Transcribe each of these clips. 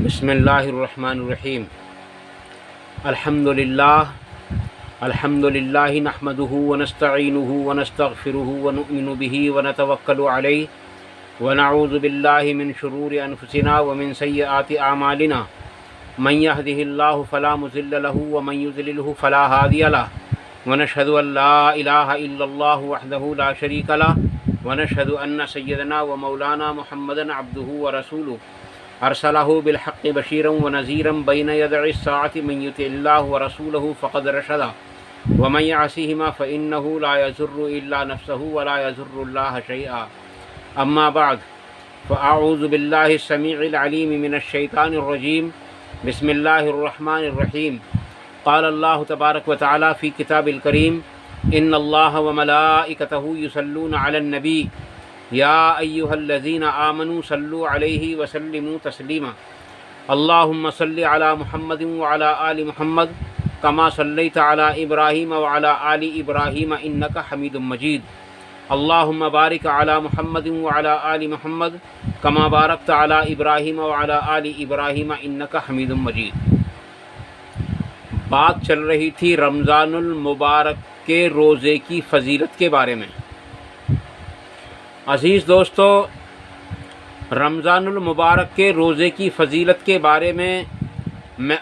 بسم اللہ الرحمن الرحیم الحمد للہ نحمده ونستعینه ونستغفره ونؤمن به ونتوکل علیہ ونعوذ باللہ من شرور انفسنا ومن سیئات اعمالنا من يهده اللہ فلا مضل له ومن يضلله فلا هادی له ونشهد ان لا الہ الا اللہ وحدہ لا شریک له ونشهد ان سیدنا ومولانا محمدا عبدہ ورسولہ ارسلہ بالحق بشیرا ونذیرا بین یدع الساعۃ من یطع اللہ ورسولہ فقد رشد ومن یعصہما فانہ لا یضر الا نفسہ ولا یضر اللہ شیئا اما بعد فاعوذ باللہ السمیع العلیم من الشیطان الرجیم بسم اللہ الرحمن الرحیم قال اللہ تبارک وتعالی فی کتاب الکریم ان اللہ وملائکتہ یصلون علی النبی یا ایہا الذین آمنوا صلوا علیہ وسلموا تسلیما اللہم صلی علی محمد وعلی آل محمد کما صلیت علی ابراہیم وعلی آل ابراہیم انک حمید مجید اللہم بارک علی محمد وعلی آل محمد کما بارکت علی ابراہیم وعلی آل ابراہیم انک حمید مجید۔ بات چل رہی تھی رمضان المبارک کے روزے کی فضیلت کے بارے میں۔ عزیز دوستو، رمضان المبارک کے روزے کی فضیلت کے بارے میں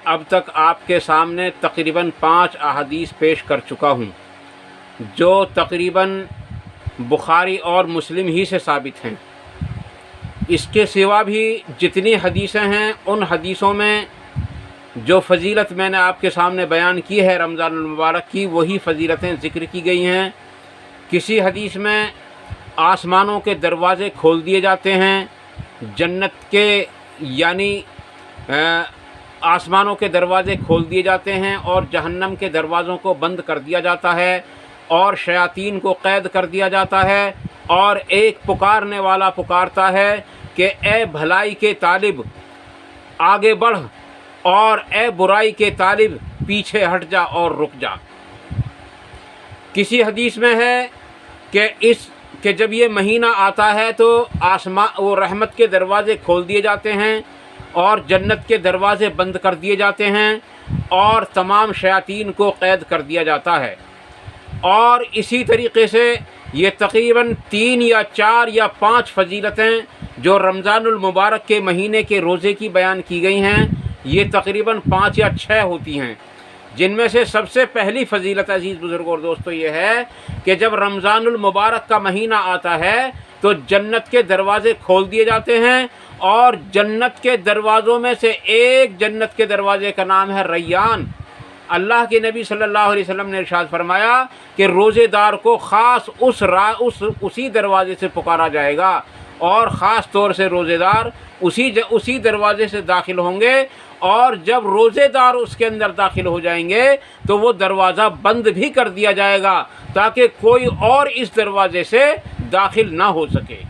اب تک آپ کے سامنے تقریباً 5 احادیث پیش کر چکا ہوں، جو تقریباً بخاری اور مسلم ہی سے ثابت ہیں۔ اس کے سوا بھی جتنی حدیثیں ہیں ان حدیثوں میں جو فضیلت میں نے آپ کے سامنے بیان کی ہے رمضان المبارک کی، وہی فضیلتیں ذکر کی گئی ہیں۔ کسی حدیث میں آسمانوں کے دروازے کھول دیے جاتے ہیں، جنت کے یعنی آسمانوں کے دروازے کھول دیے جاتے ہیں اور جہنم کے دروازوں کو بند کر دیا جاتا ہے اور شیاطین کو قید کر دیا جاتا ہے، اور ایک پکارنے والا پکارتا ہے کہ اے بھلائی کے طالب آگے بڑھ، اور اے برائی کے طالب پیچھے ہٹ جا اور رک جا۔ کسی حدیث میں ہے کہ جب یہ مہینہ آتا ہے تو وہ رحمت کے دروازے کھول دیے جاتے ہیں اور جنت کے دروازے بند کر دیے جاتے ہیں اور تمام شیاطین کو قید کر دیا جاتا ہے۔ اور اسی طریقے سے یہ تقریباً 3 یا 4 یا 5 فضیلتیں جو رمضان المبارک کے مہینے کے روزے کی بیان کی گئی ہیں، یہ تقریباً 5 یا 6 ہوتی ہیں، جن میں سے سب سے پہلی فضیلت عزیز بزرگوں اور دوستو یہ ہے کہ جب رمضان المبارک کا مہینہ آتا ہے تو جنت کے دروازے کھول دیے جاتے ہیں، اور جنت کے دروازوں میں سے ایک جنت کے دروازے کا نام ہے ریان۔ اللہ کے نبی صلی اللہ علیہ وسلم نے ارشاد فرمایا کہ روزے دار کو خاص اسی دروازے سے پکارا جائے گا، اور خاص طور سے روزے دار اسی دروازے سے داخل ہوں گے، اور جب روزے دار اس کے اندر داخل ہو جائیں گے تو وہ دروازہ بند بھی کر دیا جائے گا تاکہ کوئی اور اس دروازے سے داخل نہ ہو سکے۔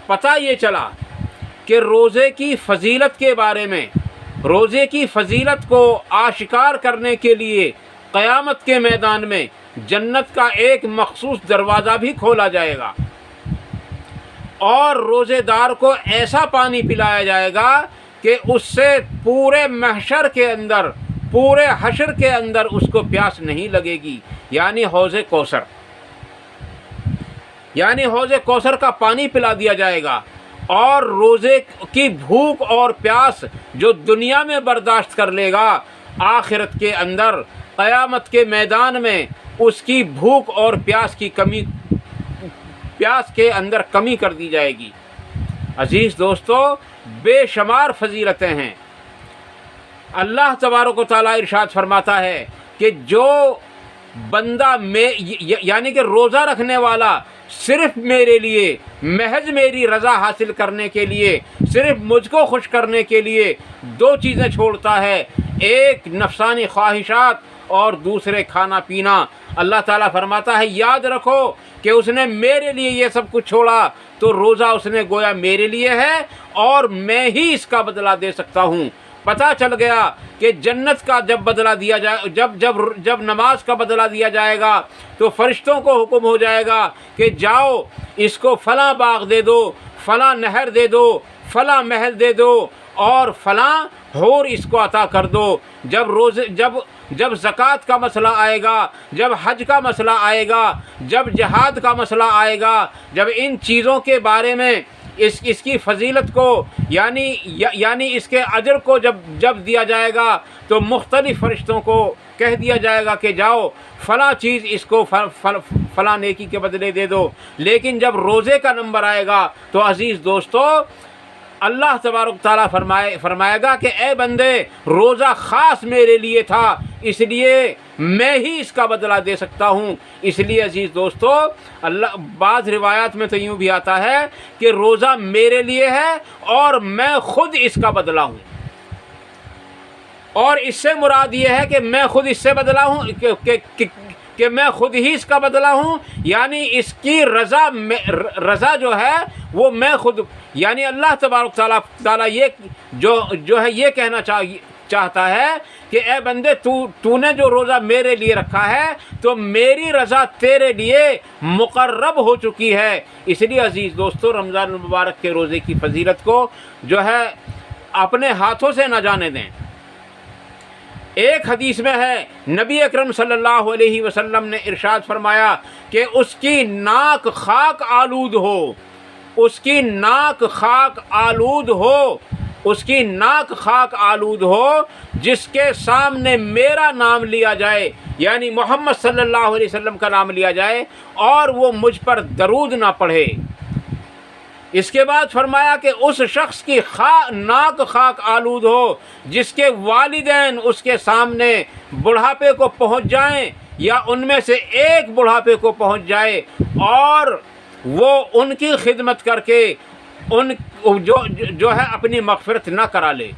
پتہ یہ چلا کہ روزے کی فضیلت کے بارے میں، روزے کی فضیلت کو آشکار کرنے کے لیے قیامت کے میدان میں جنت کا ایک مخصوص دروازہ بھی کھولا جائے گا، اور روزے دار کو ایسا پانی پلایا جائے گا کہ اس سے پورے محشر کے اندر، پورے حشر کے اندر اس کو پیاس نہیں لگے گی، یعنی حوض کوثر، یعنی حوض کوثر کا پانی پلا دیا جائے گا۔ اور روزے کی بھوک اور پیاس جو دنیا میں برداشت کر لے گا، آخرت کے اندر قیامت کے میدان میں اس کی بھوک اور پیاس کے اندر کمی کر دی جائے گی۔ عزیز دوستو، بے شمار فضیلتیں ہیں۔ اللہ تبارک و تعالیٰ ارشاد فرماتا ہے کہ جو بندہ یعنی کہ روزہ رکھنے والا صرف میرے لیے، محض میری رضا حاصل کرنے کے لیے، صرف مجھ کو خوش کرنے کے لیے 2 چیزیں چھوڑتا ہے، ایک نفسانی خواہشات اور دوسرے کھانا پینا، اللہ تعالیٰ فرماتا ہے یاد رکھو کہ اس نے میرے لیے یہ سب کچھ چھوڑا تو روزہ اس نے گویا میرے لیے ہے، اور میں ہی اس کا بدلہ دے سکتا ہوں۔ پتہ چل گیا کہ جنت کا جب بدلہ دیا جائے، جب نماز کا بدلہ دیا جائے گا تو فرشتوں کو حکم ہو جائے گا کہ جاؤ اس کو فلاں باغ دے دو، فلاں نہر دے دو، فلاں محل دے دو اور فلاں حور اس کو عطا کر دو۔ جب زکوٰۃ کا مسئلہ آئے گا، جب حج کا مسئلہ آئے گا، جب جہاد کا مسئلہ آئے گا، جب ان چیزوں کے بارے میں اس کی فضیلت کو یعنی اس کے اجر کو جب دیا جائے گا تو مختلف فرشتوں کو کہہ دیا جائے گا کہ جاؤ فلاں چیز اس کو فلاں نیکی کے بدلے دے دو۔ لیکن جب روزے کا نمبر آئے گا تو عزیز دوستو اللہ تبارک تعالیٰ فرمائے گا کہ اے بندے روزہ خاص میرے لیے تھا، اس لیے میں ہی اس کا بدلہ دے سکتا ہوں۔ اس لیے عزیز دوستو بعض روایات میں تو یوں بھی آتا ہے کہ روزہ میرے لیے ہے اور میں خود اس کا بدلہ ہوں، اور اس سے مراد یہ ہے کہ میں خود اس سے بدلہ ہوں کہ میں خود ہی اس کا بدلہ ہوں، یعنی اس کی رضا جو ہے وہ میں خود، یعنی اللہ تبارک تعالیٰ یہ جو ہے یہ کہنا چاہتا ہے کہ اے بندے تو نے جو روزہ میرے لیے رکھا ہے تو میری رضا تیرے لیے مقرب ہو چکی ہے۔ اس لیے عزیز دوستو رمضان المبارک کے روزے کی فضیلت کو جو ہے اپنے ہاتھوں سے نہ جانے دیں۔ ایک حدیث میں ہے نبی اکرم صلی اللہ علیہ وسلم نے ارشاد فرمایا کہ اس کی ناک خاک آلود ہو، اس کی ناک خاک آلود ہو، اس کی ناک خاک آلود ہو جس کے سامنے میرا نام لیا جائے، یعنی محمد صلی اللہ علیہ وسلم کا نام لیا جائے اور وہ مجھ پر درود نہ پڑھے۔ اس کے بعد فرمایا کہ اس شخص کی ناک خاک آلود ہو جس کے والدین اس کے سامنے بڑھاپے کو پہنچ جائیں یا ان میں سے ایک بڑھاپے کو پہنچ جائے اور وہ ان کی خدمت کر کے ان جو ہے اپنی مغفرت نہ کرا لے۔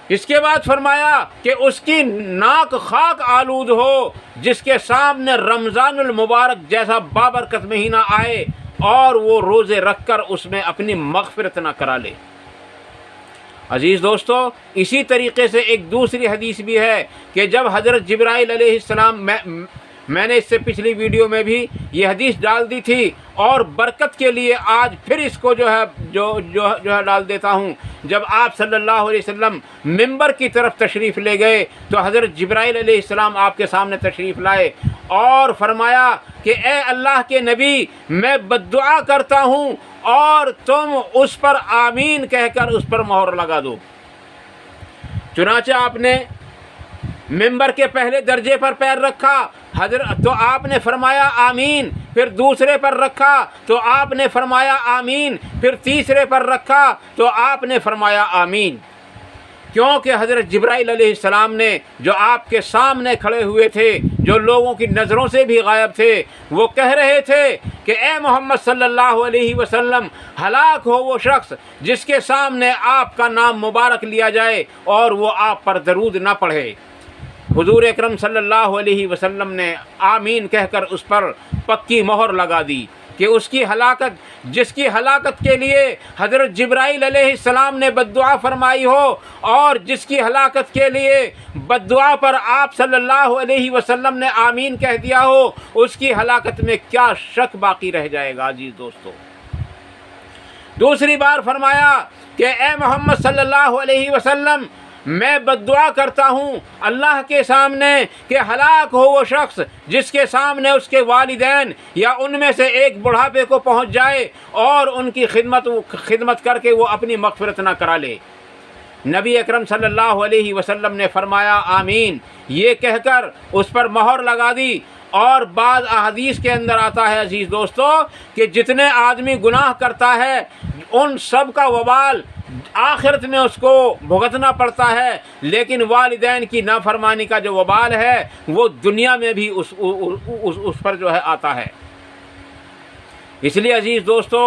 اس کے بعد فرمایا کہ اس کی ناک خاک آلود ہو جس کے سامنے رمضان المبارک جیسا بابرکت مہینہ آئے اور وہ روزے رکھ کر اس میں اپنی مغفرت نہ کرا لے۔ عزیز دوستو اسی طریقے سے ایک دوسری حدیث بھی ہے کہ جب حضرت جبرائیل علیہ السلام، میں نے اس سے پچھلی ویڈیو میں بھی یہ حدیث ڈال دی تھی اور برکت کے لیے آج پھر اس کو جو ہے ڈال دیتا ہوں۔ جب آپ صلی اللہ علیہ وسلم منبر کی طرف تشریف لے گئے تو حضرت جبرائیل علیہ السلام آپ کے سامنے تشریف لائے اور فرمایا کہ اے اللہ کے نبی میں بددعا کرتا ہوں اور تم اس پر آمین کہہ کر اس پر مہر لگا دو۔ چنانچہ آپ نے منبر کے پہلے درجے پر پیر رکھا تو آپ نے فرمایا آمین، پھر دوسرے پر رکھا تو آپ نے فرمایا آمین، پھر تیسرے پر رکھا تو آپ نے فرمایا آمین، کیونکہ حضرت جبرائیل علیہ السلام نے جو آپ کے سامنے کھڑے ہوئے تھے، جو لوگوں کی نظروں سے بھی غائب تھے، وہ کہہ رہے تھے کہ اے محمد صلی اللہ علیہ وسلم ہلاک ہو وہ شخص جس کے سامنے آپ کا نام مبارک لیا جائے اور وہ آپ پر درود نہ پڑھے۔ حضور اکرم صلی اللہ علیہ وسلم نے آمین کہہ کر اس پر پکی مہر لگا دی کہ اس کی ہلاکت، جس کی ہلاکت کے لیے حضرت جبرائیل علیہ السلام نے بددعا فرمائی ہو اور جس کی ہلاکت کے لیے بددعا پر آپ صلی اللہ علیہ وسلم نے آمین کہہ دیا ہو، اس کی ہلاکت میں کیا شک باقی رہ جائے گا۔ عزیز دوستو دوسری بار فرمایا کہ اے محمد صلی اللہ علیہ وسلم میں بددعا کرتا ہوں اللہ کے سامنے کہ ہلاک ہو وہ شخص جس کے سامنے اس کے والدین یا ان میں سے ایک بڑھاپے کو پہنچ جائے اور ان کی خدمت کر کے وہ اپنی مغفرت نہ کرا لے۔ نبی اکرم صلی اللہ علیہ وسلم نے فرمایا آمین، یہ کہہ کر اس پر مہر لگا دی۔ اور بعض احادیث کے اندر آتا ہے عزیز دوستو کہ جتنے آدمی گناہ کرتا ہے ان سب کا وبال آخرت میں اس کو بھگتنا پڑتا ہے، لیکن والدین کی نافرمانی کا جو وبال ہے وہ دنیا میں بھی اس پر جو ہے آتا ہے۔ اس لیے عزیز دوستو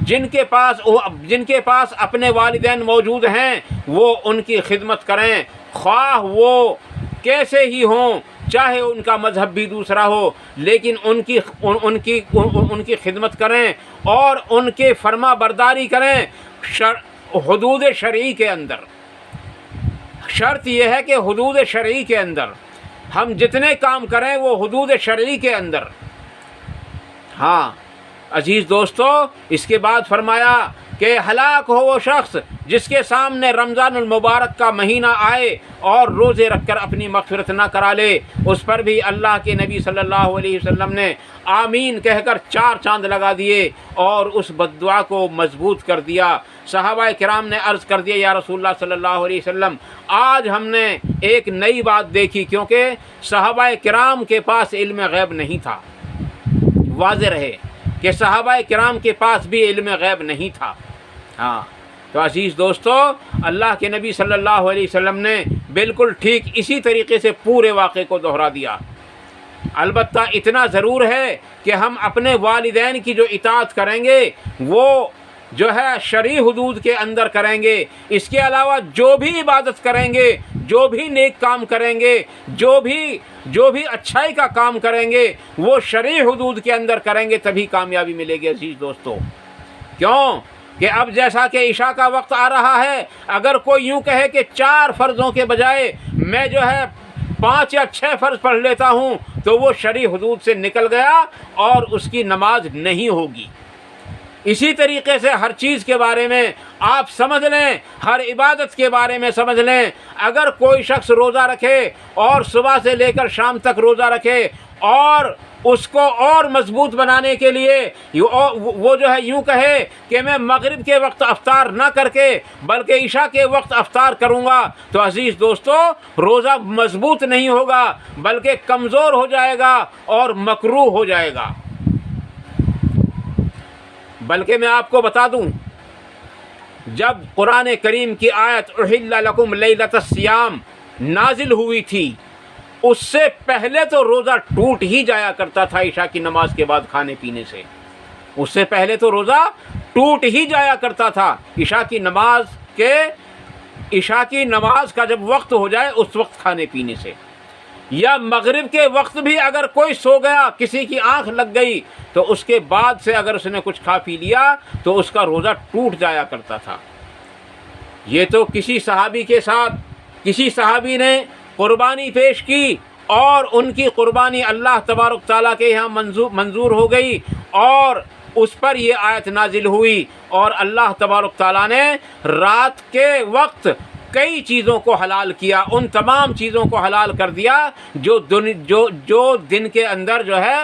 جن کے پاس اپنے والدین موجود ہیں وہ ان کی خدمت کریں، خواہ وہ کیسے ہی ہوں، چاہے ان کا مذہب بھی دوسرا ہو، لیکن ان کی خدمت کریں اور ان کے فرما برداری کریں حدود شرعی کے اندر۔ شرط یہ ہے کہ حدود شرعی کے اندر ہم جتنے کام کریں وہ حدود شرعی کے اندر۔ ہاں عزیز دوستو اس کے بعد فرمایا کہ ہلاک ہو وہ شخص جس کے سامنے رمضان المبارک کا مہینہ آئے اور روزے رکھ کر اپنی مغفرت نہ کرا لے۔ اس پر بھی اللہ کے نبی صلی اللہ علیہ وسلم نے آمین کہہ کر 4 چاند لگا دیے اور اس بد دعا کو مضبوط کر دیا۔ صحابہ کرام نے عرض کر دیا یا رسول اللہ صلی اللہ علیہ وسلم آج ہم نے ایک نئی بات دیکھی، کیونکہ صحابہ کرام کے پاس علم غیب نہیں تھا۔ واضح رہے کہ صحابہ کرام کے پاس بھی علم غیب نہیں تھا۔ ہاں تو عزیز دوستو، اللہ کے نبی صلی اللہ علیہ وسلم نے بالکل ٹھیک اسی طریقے سے پورے واقعے کو دہرا دیا۔ البتہ اتنا ضرور ہے کہ ہم اپنے والدین کی جو اطاعت کریں گے وہ جو ہے شرعی حدود کے اندر کریں گے۔ اس کے علاوہ جو بھی عبادت کریں گے، جو بھی نیک کام کریں گے، جو بھی اچھائی کا کام کریں گے وہ شرعی حدود کے اندر کریں گے، تبھی کامیابی ملے گی عزیز دوستو۔ کیوں کہ اب جیسا کہ عشاء کا وقت آ رہا ہے، اگر کوئی یوں کہے کہ 4 فرضوں کے بجائے میں جو ہے 5 یا 6 فرض پڑھ لیتا ہوں تو وہ شرعی حدود سے نکل گیا اور اس کی نماز نہیں ہوگی۔ اسی طریقے سے ہر چیز کے بارے میں آپ سمجھ لیں، ہر عبادت کے بارے میں سمجھ لیں۔ اگر کوئی شخص روزہ رکھے اور صبح سے لے کر شام تک روزہ رکھے اور اس کو اور مضبوط بنانے کے لیے وہ جو ہے یوں کہے کہ میں مغرب کے وقت افطار نہ کر کے بلکہ عشاء کے وقت افطار کروں گا، تو عزیز دوستو روزہ مضبوط نہیں ہوگا بلکہ کمزور ہو جائے گا اور مکروہ ہو جائے گا۔ بلکہ میں آپ کو بتا دوں، جب قرآن کریم کی آیت احل لکم لیلۃ الصیام نازل ہوئی تھی، اس سے پہلے تو روزہ ٹوٹ ہی جایا کرتا تھا عشاء کی نماز کے بعد کھانے پینے سے۔ اس سے پہلے تو روزہ ٹوٹ ہی جایا کرتا تھا عشاء کی نماز کا جب وقت ہو جائے اس وقت کھانے پینے سے، یا مغرب کے وقت بھی اگر کوئی سو گیا، کسی کی آنکھ لگ گئی تو اس کے بعد سے اگر اس نے کچھ کھا پی لیا تو اس کا روزہ ٹوٹ جایا کرتا تھا۔ یہ تو کسی صحابی نے قربانی پیش کی اور ان کی قربانی اللہ تبارک تعالیٰ کے یہاں منظور ہو گئی اور اس پر یہ آیت نازل ہوئی، اور اللہ تبارک تعالیٰ نے رات کے وقت کئی چیزوں کو حلال کیا، ان تمام چیزوں کو حلال کر دیا جو دن کے اندر جو ہے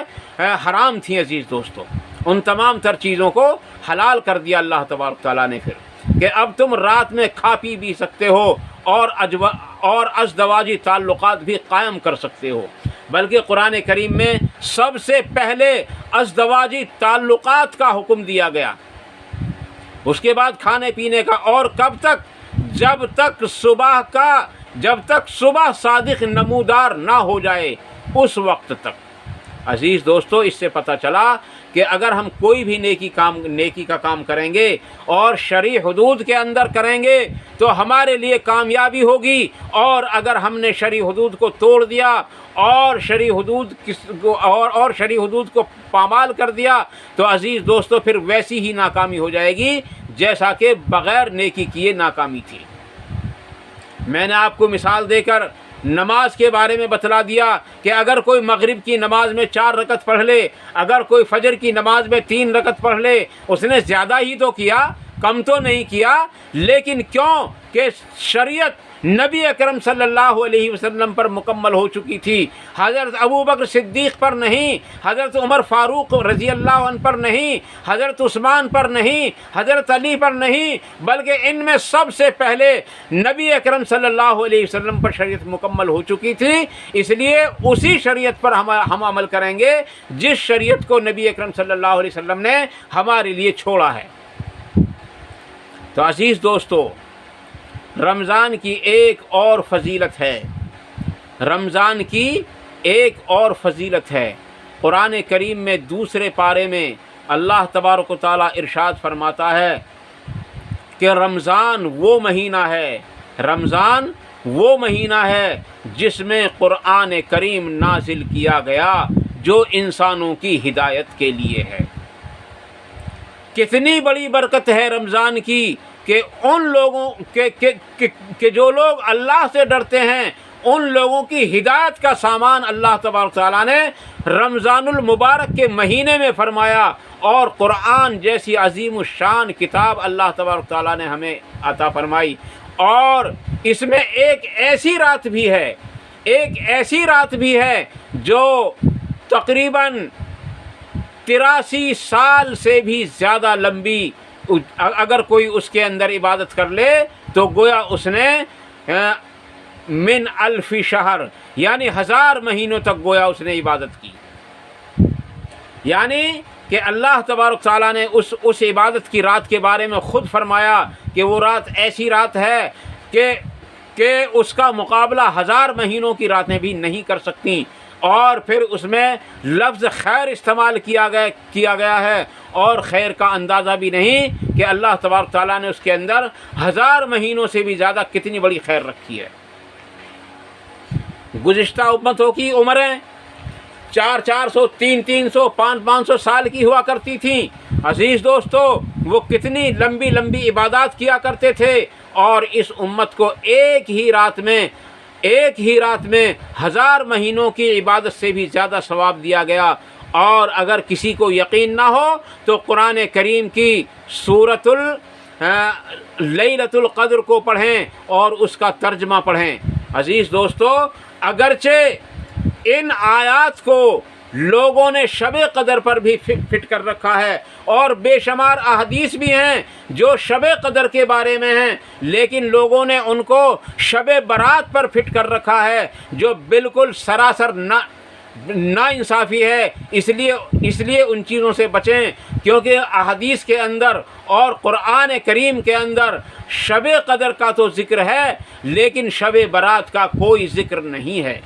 حرام تھیں۔ عزیز دوستو ان تمام تر چیزوں کو حلال کر دیا اللہ تبارک تعالیٰ نے، پھر کہ اب تم رات میں کھا پی بھی سکتے ہو اور ازدواجی تعلقات بھی قائم کر سکتے ہو۔ بلکہ قرآن کریم میں سب سے پہلے ازدواجی تعلقات کا حکم دیا گیا، اس کے بعد کھانے پینے کا، اور کب تک؟ جب تک صبح صادق نمودار نہ ہو جائے اس وقت تک۔ عزیز دوستو اس سے پتہ چلا کہ اگر ہم کوئی بھی نیکی کا کام کریں گے اور شرعی حدود کے اندر کریں گے تو ہمارے لیے کامیابی ہوگی، اور اگر ہم نے شرعی حدود کو توڑ دیا اور شرعی حدود کو پامال کر دیا تو عزیز دوستو پھر ویسی ہی ناکامی ہو جائے گی جیسا کہ بغیر نیکی کیے ناکامی تھی۔ میں نے آپ کو مثال دے کر نماز کے بارے میں بتلا دیا کہ اگر کوئی مغرب کی نماز میں 4 رکعت پڑھ لے، اگر کوئی فجر کی نماز میں 3 رکعت پڑھ لے، اس نے زیادہ ہی تو کیا، کم تو نہیں کیا، لیکن کیوں کہ شریعت نبی اکرم صلی اللہ علیہ وسلم پر مکمل ہو چکی تھی، حضرت ابوبکر صدیق پر نہیں، حضرت عمر فاروق رضی اللہ عنہ پر نہیں، حضرت عثمان پر نہیں، حضرت علی پر نہیں، بلکہ ان میں سب سے پہلے نبی اکرم صلی اللہ علیہ وسلم پر شریعت مکمل ہو چکی تھی۔ اس لیے اسی شریعت پر ہم عمل کریں گے جس شریعت کو نبی اکرم صلی اللہ علیہ وسلم نے ہمارے لیے چھوڑا ہے۔ تو عزیز دوستو رمضان کی ایک اور فضیلت ہے، قرآن کریم میں دوسرے پارے میں اللہ تبارک و تعالیٰ ارشاد فرماتا ہے کہ رمضان وہ مہینہ ہے جس میں قرآن کریم نازل کیا گیا جو انسانوں کی ہدایت کے لیے ہے۔ کتنی بڑی برکت ہے رمضان کی کہ ان لوگوں کہ جو لوگ اللہ سے ڈرتے ہیں ان لوگوں کی ہدایت کا سامان اللہ تبارک تعالیٰ نے رمضان المبارک کے مہینے میں فرمایا، اور قرآن جیسی عظیم الشان کتاب اللہ تبارک تعالیٰ نے ہمیں عطا فرمائی۔ اور اس میں ایک ایسی رات بھی ہے جو تقریباً 83 سال سے بھی زیادہ لمبی، اگر کوئی اس کے اندر عبادت کر لے تو گویا اس نے من الف شہر یعنی 1000 مہینوں تک گویا اس نے عبادت کی۔ یعنی کہ اللہ تبارک تعالیٰ نے اس عبادت کی رات کے بارے میں خود فرمایا کہ وہ رات ایسی رات ہے کہ اس کا مقابلہ 1000 مہینوں کی راتیں بھی نہیں کر سکتی۔ اور پھر اس میں لفظ خیر استعمال کیا گیا ہے، اور خیر کا اندازہ بھی نہیں کہ اللہ تبارک تعالیٰ نے اس کے اندر 1000 مہینوں سے بھی زیادہ کتنی بڑی خیر رکھی ہے۔ گزشتہ امتوں کی عمریں 400 300 500 سال کی ہوا کرتی تھیں۔ عزیز دوستو، وہ کتنی لمبی لمبی عبادات کیا کرتے تھے، اور اس امت کو ایک ہی رات میں 1000 مہینوں کی عبادت سے بھی زیادہ ثواب دیا گیا۔ اور اگر کسی کو یقین نہ ہو تو قرآن کریم کی سورۃ لیلۃ القدر کو پڑھیں اور اس کا ترجمہ پڑھیں۔ عزیز دوستو، اگرچہ ان آیات کو لوگوں نے شب قدر پر بھی فٹ کر رکھا ہے، اور بے شمار احادیث بھی ہیں جو شب قدر کے بارے میں ہیں، لیکن لوگوں نے ان کو شب برات پر فٹ کر رکھا ہے، جو بالکل سراسر ناانصافی ہے۔ اس لیے ان چیزوں سے بچیں، کیونکہ احادیث کے اندر اور قرآن کریم کے اندر شب قدر کا تو ذکر ہے، لیکن شب برات کا کوئی ذکر نہیں ہے،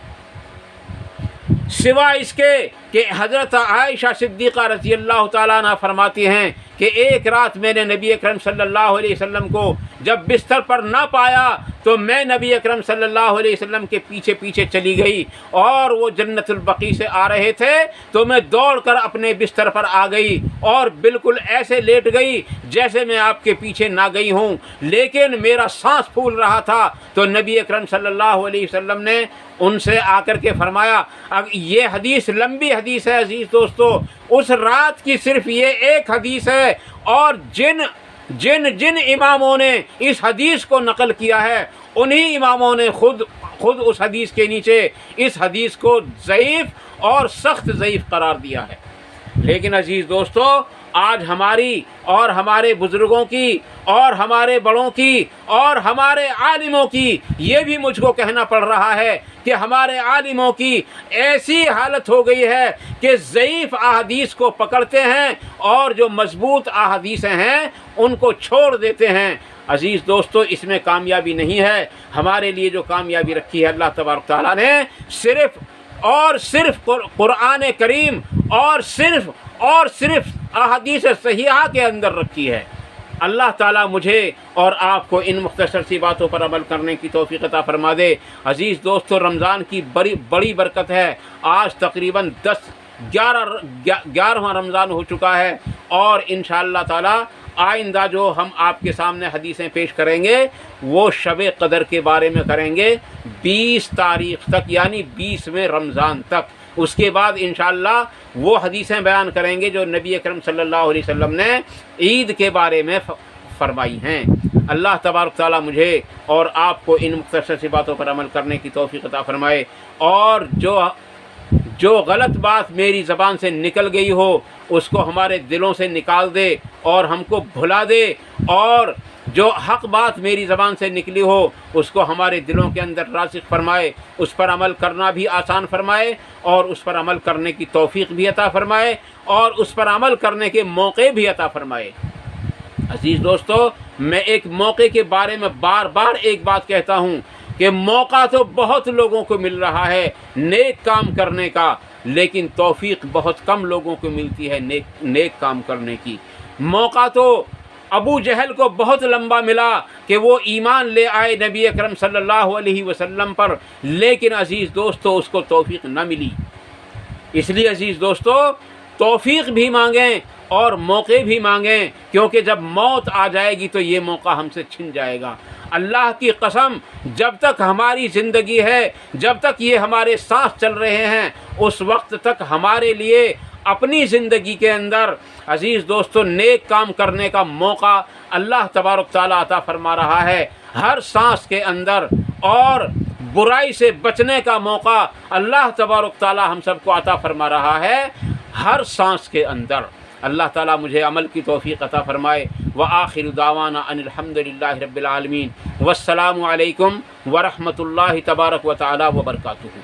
سوائے اس کے کہ حضرت عائشہ صدیقہ رضی اللہ تعالیٰ عنہ فرماتی ہیں کہ ایک رات میں نے نبی اکرم صلی اللہ علیہ وسلم کو جب بستر پر نہ پایا تو میں نبی اکرم صلی اللہ علیہ وسلم کے پیچھے پیچھے چلی گئی، اور وہ جنت البقیع سے آ رہے تھے تو میں دوڑ کر اپنے بستر پر آ گئی، اور بالکل ایسے لیٹ گئی جیسے میں آپ کے پیچھے نہ گئی ہوں، لیکن میرا سانس پھول رہا تھا۔ تو نبی اکرم صلی اللہ علیہ وسلم نے ان سے آ کر کے فرمایا، اب یہ حدیث لمبی حدیث ہے عزیز دوستو، اس رات کی صرف یہ ایک حدیث ہے، اور جن اماموں نے اس حدیث کو نقل کیا ہے انہی اماموں نے خود اس حدیث کے نیچے اس حدیث کو ضعیف اور سخت ضعیف قرار دیا ہے۔ لیکن عزیز دوستو، آج ہماری اور ہمارے بزرگوں کی اور ہمارے بڑوں کی اور ہمارے عالموں کی یہ بھی مجھ کو کہنا پڑ رہا ہے کہ ہمارے عالموں کی ایسی حالت ہو گئی ہے کہ ضعیف احادیث کو پکڑتے ہیں اور جو مضبوط احادیثیں ہیں ان کو چھوڑ دیتے ہیں۔ عزیز دوستو، اس میں کامیابی نہیں ہے۔ ہمارے لیے جو کامیابی رکھی ہے اللہ تبارک تعالیٰ نے صرف اور صرف قرآن کریم اور صرف احادیث صحیحہ کے اندر رکھی ہے۔ اللہ تعالیٰ مجھے اور آپ کو ان مختصر سی باتوں پر عمل کرنے کی توفیق عطا فرما دے۔ عزیز دوستو، رمضان کی بڑی برکت ہے۔ آج تقریباً 11واں رمضان ہو چکا ہے، اور انشاءاللہ تعالیٰ آئندہ جو ہم آپ کے سامنے حدیثیں پیش کریں گے وہ شب قدر کے بارے میں کریں گے 20 تاریخ تک، یعنی 20ویں رمضان تک۔ اس کے بعد انشاءاللہ وہ حدیثیں بیان کریں گے جو نبی اکرم صلی اللہ علیہ وسلم نے عید کے بارے میں فرمائی ہیں۔ اللہ تبارک تعالیٰ مجھے اور آپ کو ان مختصر سی باتوں پر عمل کرنے کی توفیق عطا فرمائے، اور جو غلط بات میری زبان سے نکل گئی ہو اس کو ہمارے دلوں سے نکال دے اور ہم کو بھلا دے، اور جو حق بات میری زبان سے نکلی ہو اس کو ہمارے دلوں کے اندر راسخ فرمائے، اس پر عمل کرنا بھی آسان فرمائے، اور اس پر عمل کرنے کی توفیق بھی عطا فرمائے، اور اس پر عمل کرنے کے موقع بھی عطا فرمائے۔ عزیز دوستو، میں ایک موقع کے بارے میں بار بار ایک بات کہتا ہوں کہ موقع تو بہت لوگوں کو مل رہا ہے نیک کام کرنے کا، لیکن توفیق بہت کم لوگوں کو ملتی ہے نیک کام کرنے کی۔ موقع تو ابو جہل کو بہت لمبا ملا کہ وہ ایمان لے آئے نبی اکرم صلی اللہ علیہ وسلم پر، لیکن عزیز دوستو اس کو توفیق نہ ملی۔ اس لیے عزیز دوستو، توفیق بھی مانگیں اور موقع بھی مانگیں، کیونکہ جب موت آ جائے گی تو یہ موقع ہم سے چھن جائے گا۔ اللہ کی قسم، جب تک ہماری زندگی ہے، جب تک یہ ہمارے سانس چل رہے ہیں، اس وقت تک ہمارے لیے اپنی زندگی کے اندر عزیز دوستو نیک کام کرنے کا موقع اللہ تبارک تعالیٰ عطا فرما رہا ہے ہر سانس کے اندر، اور برائی سے بچنے کا موقع اللہ تبارک تعالیٰ ہم سب کو عطا فرما رہا ہے ہر سانس کے اندر۔ اللہ تعالیٰ مجھے عمل کی توفیق عطا فرمائے۔ وآخر دعوانا ان الحمد للہ رب العالمین، والسلام علیکم ورحمۃ اللہ تبارک و تعالیٰ وبرکاتہ۔